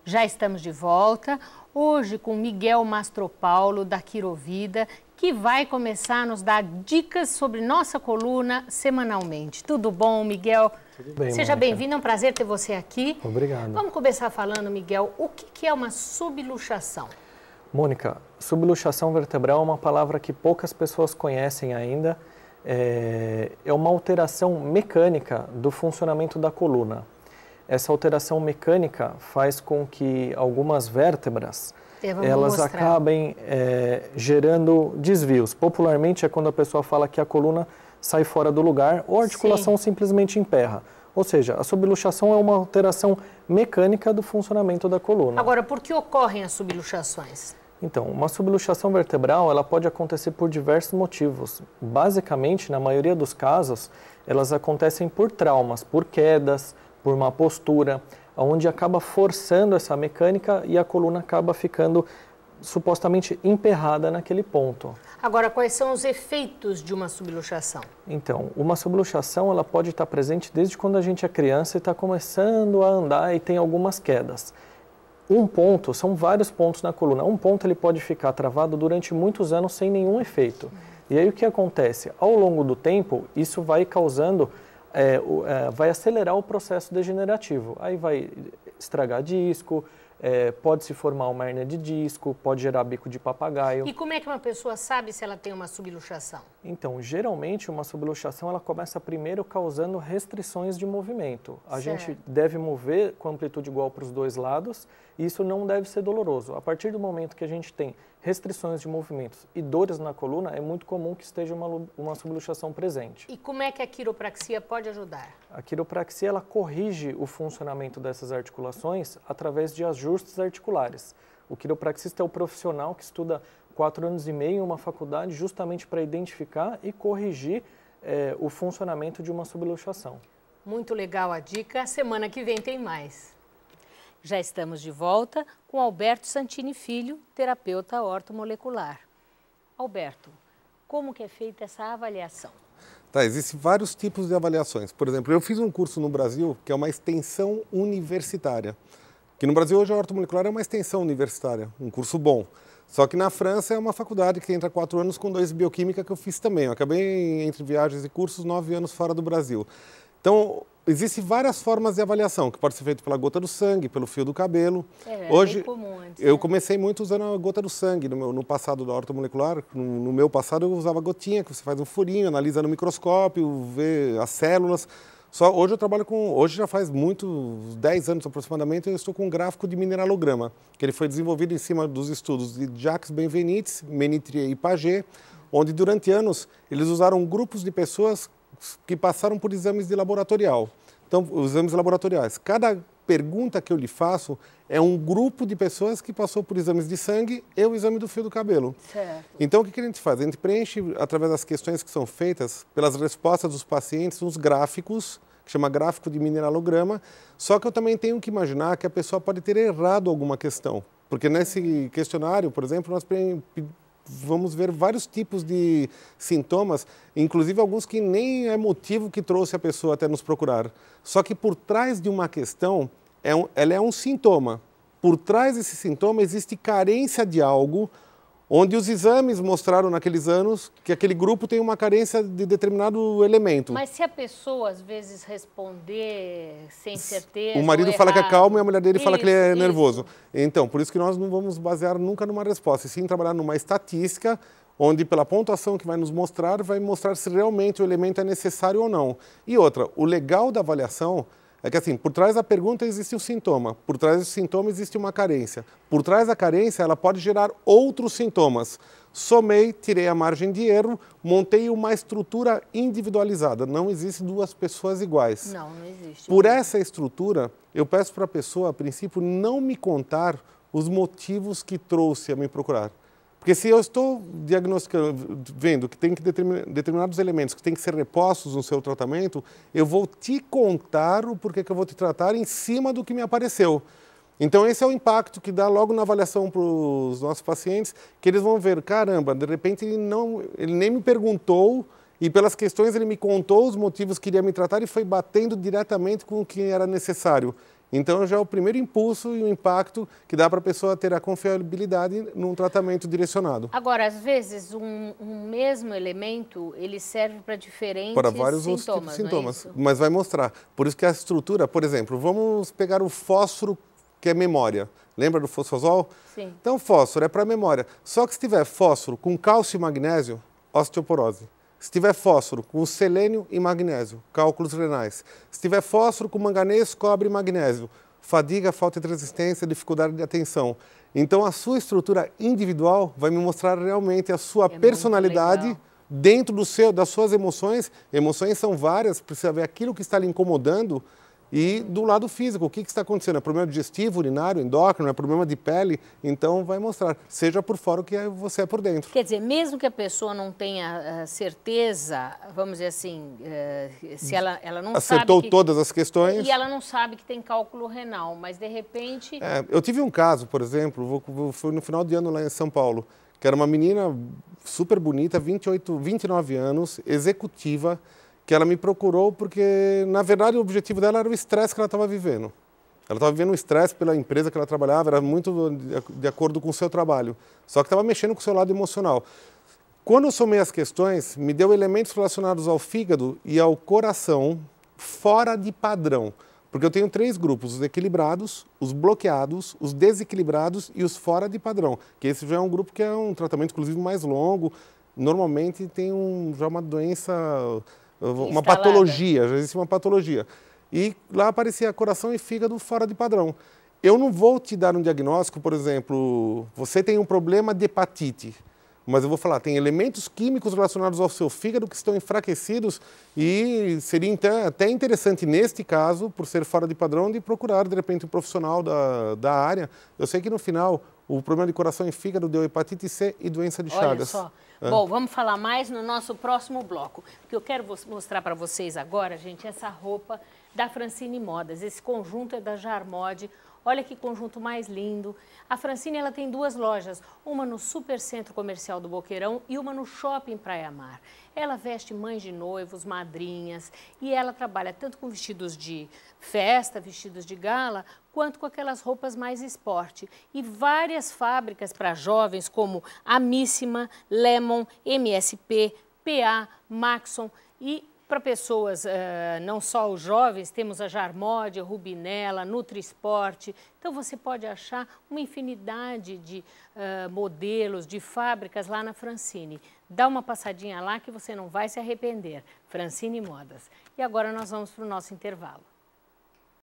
Já estamos de volta, hoje com Miguel Mastropaulo, da Quirovida, que vai começar a nos dar dicas sobre nossa coluna semanalmente. Tudo bom, Miguel? Tudo bem, Seja bem-vindo, é um prazer ter você aqui. Obrigado. Vamos começar falando, Miguel, o que é uma subluxação? Mônica, subluxação vertebral é uma palavra que poucas pessoas conhecem ainda. É uma alteração mecânica do funcionamento da coluna. Essa alteração mecânica faz com que algumas vértebras elas acabem gerando desvios. Popularmente é quando a pessoa fala que a coluna sai fora do lugar ou a articulação simplesmente emperra. Ou seja, a subluxação é uma alteração mecânica do funcionamento da coluna. Agora, por que ocorrem as subluxações? Então, uma subluxação vertebral ela pode acontecer por diversos motivos. Basicamente, na maioria dos casos, elas acontecem por traumas, por quedas, por má postura, onde acaba forçando essa mecânica e a coluna acaba ficando supostamente emperrada naquele ponto. Agora, quais são os efeitos de uma subluxação? Então, uma subluxação ela pode estar presente desde quando a gente é criança e está começando a andar e tem algumas quedas. Um ponto, são vários pontos na coluna. Um ponto ele pode ficar travado durante muitos anos sem nenhum efeito. E aí o que acontece? Ao longo do tempo, isso vai causando, vai acelerar o processo degenerativo. Aí vai estragar disco, pode se formar uma hérnia de disco, pode gerar bico de papagaio. E como é que uma pessoa sabe se ela tem uma subluxação? Então, geralmente uma subluxação ela começa primeiro causando restrições de movimento. A gente deve mover com amplitude igual para os dois lados e isso não deve ser doloroso. A partir do momento que a gente tem restrições de movimentos e dores na coluna, é muito comum que esteja uma subluxação presente. E como é que a quiropraxia pode ajudar? A quiropraxia ela corrige o funcionamento dessas articulações através de ajustes articulares. O quiropraxista é o profissional que estuda 4 anos e meio em uma faculdade justamente para identificar e corrigir o funcionamento de uma subluxação. Muito legal a dica. Semana que vem tem mais. Já estamos de volta com Alberto Santini Filho, terapeuta ortomolecular. Alberto, como que é feita essa avaliação? Tá, existem vários tipos de avaliações. Por exemplo, eu fiz um curso no Brasil que é uma extensão universitária. Que no Brasil hoje a ortomolecular é uma extensão universitária, um curso bom. Só que na França é uma faculdade que entra 4 anos com 2 de bioquímica que eu fiz também. Eu acabei, entre viagens e cursos, 9 anos fora do Brasil. Então, existem várias formas de avaliação, que pode ser feito pela gota do sangue, pelo fio do cabelo. Hoje, bem comum antes, eu comecei muito usando a gota do sangue no passado da ortomolecular. No meu passado eu usava gotinha, que você faz um furinho, analisa no microscópio, vê as células. Só hoje eu trabalho com, hoje já faz muitos 10 anos aproximadamente, eu estou com um gráfico de mineralograma, que ele foi desenvolvido em cima dos estudos de Jacques Benveniste, Ménitrier e Paget, onde durante anos eles usaram grupos de pessoas que passaram por exames de laboratorial. Então, os exames laboratoriais, cada pergunta que eu lhe faço é um grupo de pessoas que passou por exames de sangue e o exame do fio do cabelo. Certo. Então, o que a gente faz? A gente preenche, através das questões que são feitas, pelas respostas dos pacientes, uns gráficos, que chama gráfico de mineralograma, só que eu também tenho que imaginar que a pessoa pode ter errado alguma questão. Porque nesse questionário, por exemplo, nós vamos ver vários tipos de sintomas, inclusive alguns que nem é motivo que trouxe a pessoa até nos procurar. Só que por trás de uma questão, ela é um sintoma. Por trás desse sintoma existe carência de algo, onde os exames mostraram naqueles anos que aquele grupo tem uma carência de determinado elemento. Mas se a pessoa, às vezes, responder sem certeza... O marido fala que é calmo e a mulher dele fala que ele é nervoso. Então, por isso que nós não vamos basear nunca numa resposta, e sim trabalhar numa estatística, onde pela pontuação que vai nos mostrar, vai mostrar se realmente o elemento é necessário ou não. E outra, o legal da avaliação é que assim, por trás da pergunta existe o sintoma, por trás do sintoma existe uma carência. Por trás da carência, ela pode gerar outros sintomas. Somei, tirei a margem de erro, montei uma estrutura individualizada. Não existe duas pessoas iguais. Não, não existe. Por essa estrutura, eu peço para a pessoa, a princípio, não me contar os motivos que trouxe a me procurar. Porque se eu estou diagnosticando, vendo que tem que determinados elementos que têm que ser repostos no seu tratamento, eu vou te contar o porquê que eu vou te tratar em cima do que me apareceu. Então esse é o impacto que dá logo na avaliação para os nossos pacientes, que eles vão ver, caramba, de repente ele nem me perguntou e pelas questões ele me contou os motivos que iria me tratar e foi batendo diretamente com o que era necessário. Então já é o primeiro impulso e o impacto que dá para a pessoa ter a confiabilidade num tratamento direcionado. Agora, às vezes, um mesmo elemento, ele serve para diferentes para vários sintomas, tipos de sintomas, não é isso? mas vai mostrar. Por isso que a estrutura, por exemplo, vamos pegar o fósforo, que é memória. Lembra do fosfosol? Sim. Então, fósforo é para memória. Só que se tiver fósforo com cálcio e magnésio, osteoporose. Se tiver fósforo com selênio e magnésio, cálculos renais. Se tiver fósforo com manganês, cobre e magnésio, fadiga, falta de resistência, dificuldade de atenção. Então, a sua estrutura individual vai me mostrar realmente a sua personalidade dentro das suas emoções. Emoções são várias, precisa ver aquilo que está lhe incomodando. E do lado físico, o que está acontecendo? É problema digestivo, urinário, endócrino, é problema de pele? Então vai mostrar, seja por fora o que você é por dentro. Quer dizer, mesmo que a pessoa não tenha certeza, vamos dizer assim, se ela não acertou sabe todas as questões. E ela não sabe que tem cálculo renal, mas de repente... Eu tive um caso, por exemplo, foi no final de ano lá em São Paulo, que era uma menina super bonita, 29 anos, executiva, que ela me procurou porque, na verdade, o objetivo dela era o estresse que ela estava vivendo. Ela estava vivendo um estresse pela empresa que ela trabalhava, era muito de acordo com o seu trabalho. Só que estava mexendo com o seu lado emocional. Quando eu somei as questões, me deu elementos relacionados ao fígado e ao coração fora de padrão. Porque eu tenho 3 grupos, os equilibrados, os bloqueados, os desequilibrados e os fora de padrão. Que esse já é um grupo que é um tratamento, inclusive, mais longo. Normalmente tem já uma doença... uma patologia, já existe uma patologia. E lá aparecia coração e fígado fora de padrão. Eu não vou te dar um diagnóstico, por exemplo, você tem um problema de hepatite, mas eu vou falar, tem elementos químicos relacionados ao seu fígado que estão enfraquecidos e seria então, até interessante neste caso, por ser fora de padrão, de procurar de repente um profissional da área. Eu sei que no final o problema de coração e fígado deu hepatite C e doença de Chagas. Olha só. Bom, vamos falar mais no nosso próximo bloco. O que eu quero mostrar para vocês agora, gente, essa roupa da Francine Modas. Esse conjunto é da Jarmod. Olha que conjunto mais lindo. A Francine, ela tem 2 lojas, uma no Supercentro Comercial do Boqueirão e uma no Shopping Praia Mar. Ela veste mães de noivos, madrinhas, e ela trabalha tanto com vestidos de festa, vestidos de gala, quanto com aquelas roupas mais esporte. E várias fábricas para jovens, como Amíssima, Lemon, MSP, PA, Maxon e... Para pessoas, não só os jovens, temos a Jarmod, a Rubinella, Nutrisport. Então, você pode achar uma infinidade de modelos, de fábricas lá na Francine. Dá uma passadinha lá que você não vai se arrepender. Francine Modas. E agora nós vamos para o nosso intervalo.